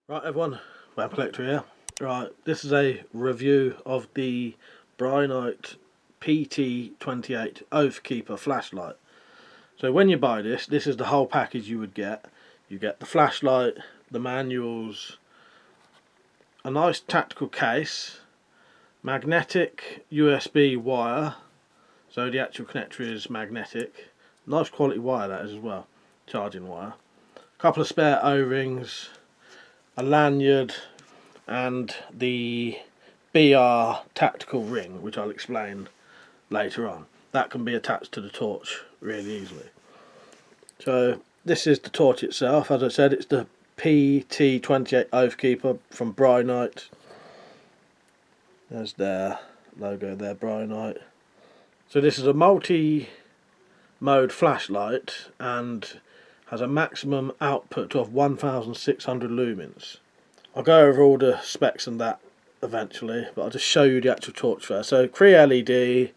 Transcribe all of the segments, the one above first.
Right everyone, WeaponCollector here. Right, this is a review of the Brinyte PT28 Oathkeeper flashlight. So when you buy this is the whole package you would get. You get the flashlight, the manuals, a nice tactical case, magnetic USB wire, so the actual connector is magnetic. Nice quality wire that is as well, charging wire. A couple of spare O-rings, a lanyard, and the BR tactical ring, which I'll explain later on. That can be attached to the torch really easily. So this is the torch itself. As I said, it's the PT28 Oathkeeper from Brinyte. There's their logo there, Brinyte. So this is a multi-mode flashlight and has a maximum output of 1600 lumens. I'll go over all the specs and that eventually, but I'll just show you the actual torch first. So 3 LED,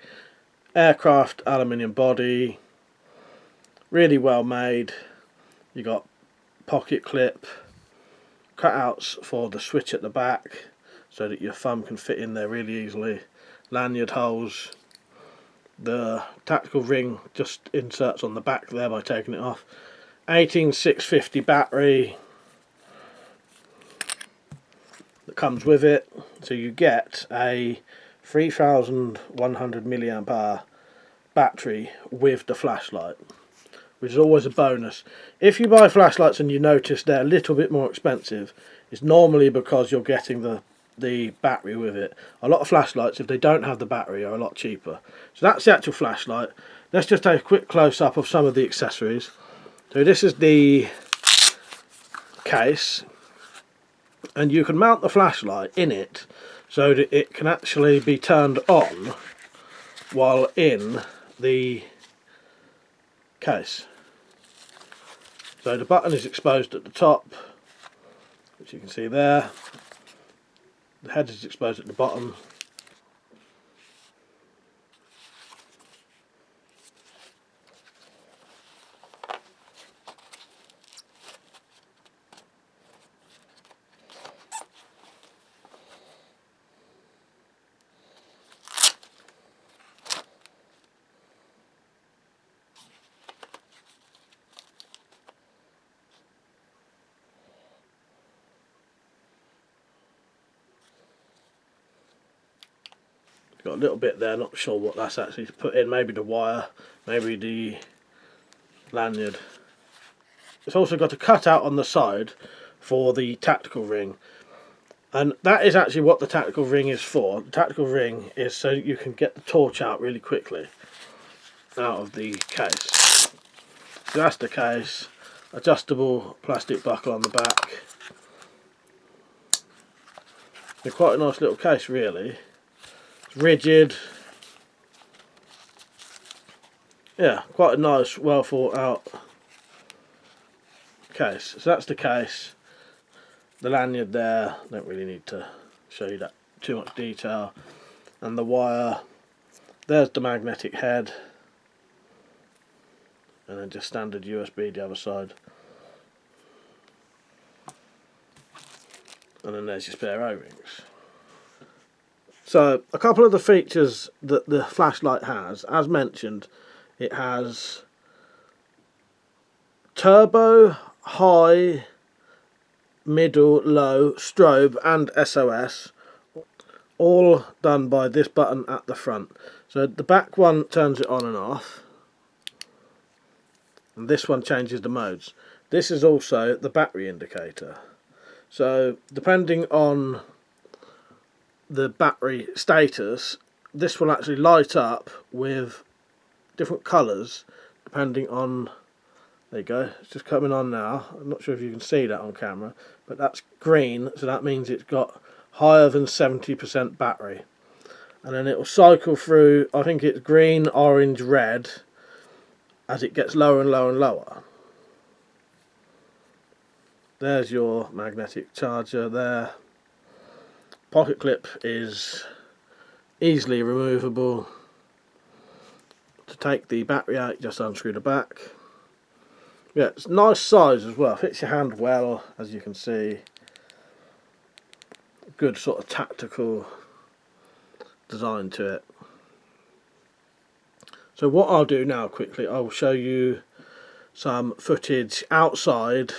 aircraft aluminium body, really well made. You got pocket clip, cutouts for the switch at the back so that your thumb can fit in there really easily, lanyard holes. The tactical ring just inserts on the back there by taking it off. 18650 battery that comes with it, so you get a 3100 milliamp hour battery with the flashlight, which is always a bonus. If you buy flashlights and you notice they're a little bit more expensive, it's normally because you're getting the battery with it. A lot of flashlights, if they don't have the battery, are a lot cheaper. So that's the actual flashlight. Let's just take a quick close-up of some of the accessories. So this is the case, and you can mount the flashlight in it so that it can actually be turned on while in the case. So the button is exposed at the top, which you can see there. The head is exposed at the bottom. Got a little bit there, not sure what that's actually put in, maybe the wire, maybe the lanyard. It's also got a cutout on the side for the tactical ring, and that is actually what the tactical ring is for. The tactical ring is so you can get the torch out really quickly out of the case. So that's the case, adjustable plastic buckle on the back. It's quite a nice little case really. Rigid, yeah, quite a nice, well thought out case. So that's the case. The lanyard there, don't really need to show you that too much detail. And the wire, there's the magnetic head, and then just standard USB the other side. And then there's your spare O-rings. So a couple of the features that the flashlight has, as mentioned, it has turbo, high, middle, low, strobe and SOS, all done by this button at the front. So the back one turns it on and off, and this one changes the modes. This is also the battery indicator. So depending on the battery status, this will actually light up with different colours depending on, there you go, it's just coming on now. I'm not sure if you can see that on camera, but that's green, so that means it's got higher than 70% battery. And then it will cycle through, I think it's green, orange, red, as it gets lower and lower and lower. There's your magnetic charger there. Pocket clip is easily removable. To take the battery out, just unscrew the back. Yeah, it's nice size as well, fits your hand well, as you can see. good sort of tactical design to it. So what I'll do now quickly, I'll show you some footage outside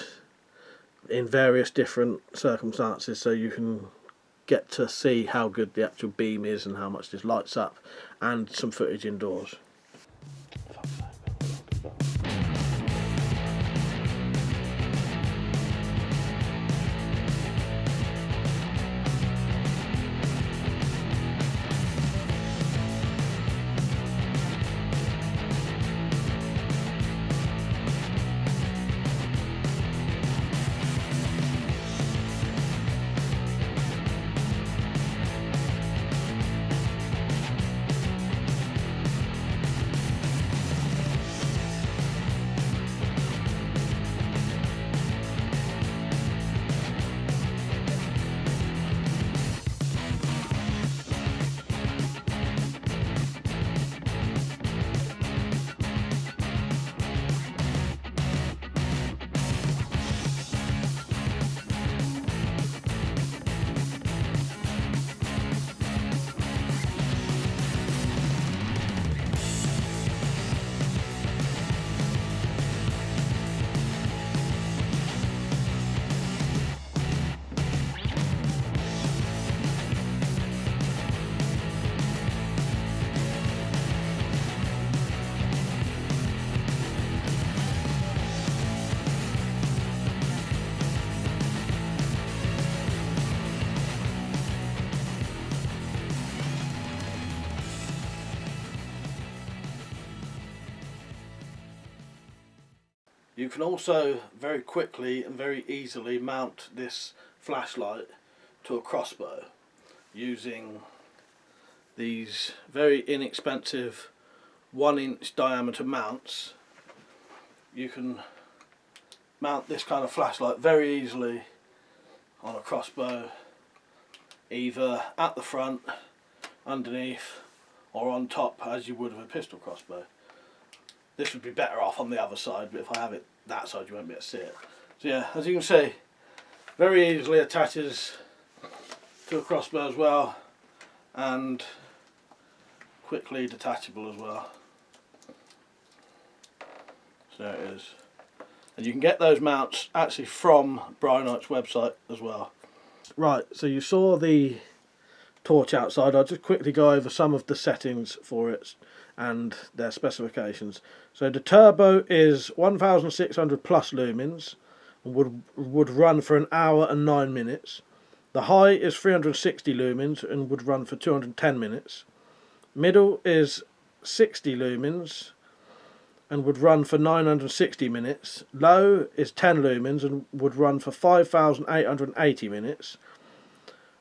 in various different circumstances so you can get to see how good the actual beam is and how much this lights up, and some footage indoors. You can also very quickly and very easily mount this flashlight to a crossbow using these very inexpensive 1-inch diameter mounts. You can mount this kind of flashlight very easily on a crossbow, either at the front, underneath, or on top as you would with a pistol crossbow. This would be better off on the other side, but if I have it that side you won't be able to see it. So yeah, as you can see, very easily attaches to a crossbow as well, and quickly detachable as well. So there it is. And you can get those mounts actually from Brinyte's website as well. Right, so you saw the torch outside. I'll just quickly go over some of the settings for it and their specifications. So the turbo is 1600 plus lumens and would run for 1 hour and 9 minutes. The high is 360 lumens and would run for 210 minutes. Middle is 60 lumens and would run for 960 minutes. Low is 10 lumens and would run for 5880 minutes.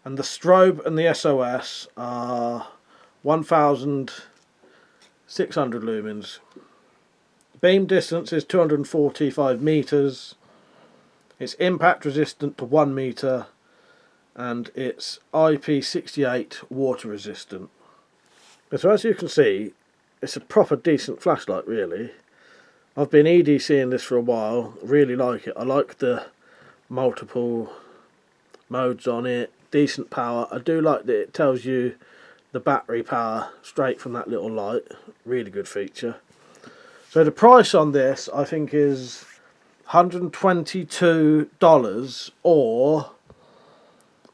And the strobe and the SOS are 1600 lumens. Beam distance is 245 meters. It's impact resistant to 1 meter, and it's IP68 water resistant. So as you can see, it's a proper decent flashlight really. I've been EDCing this for a while, really like it. I like the multiple modes on it, decent power. I do like that it tells you the battery power straight from that little light, really good feature. So the price on this I think is $122, or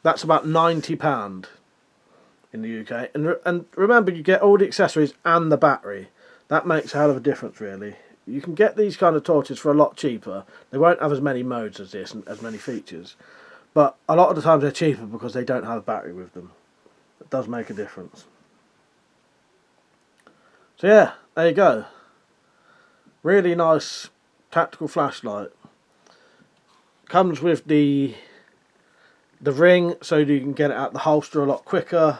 that's about £90 in the UK. And remember, you get all the accessories and the battery. That makes a hell of a difference really. You can get these kind of torches for a lot cheaper. They won't have as many modes as this and as many features, but a lot of the times they're cheaper because they don't have a battery with them. It does make a difference. So yeah, there you go. Really nice tactical flashlight. Comes with the ring so you can get it out the holster a lot quicker.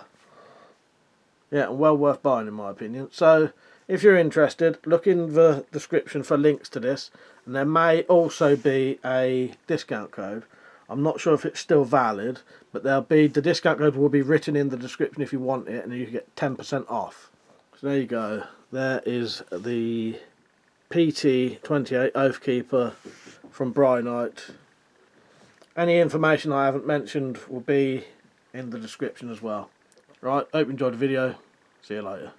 Yeah, and well worth buying in my opinion. So if you're interested, look in the description for links to this, and there may also be a discount code. I'm not sure if it's still valid, but the discount code will be written in the description if you want it, and you get 10% off. So there you go. There is the PT28 Oathkeeper from Brinyte. Any information I haven't mentioned will be in the description as well. Right, hope you enjoyed the video. See you later.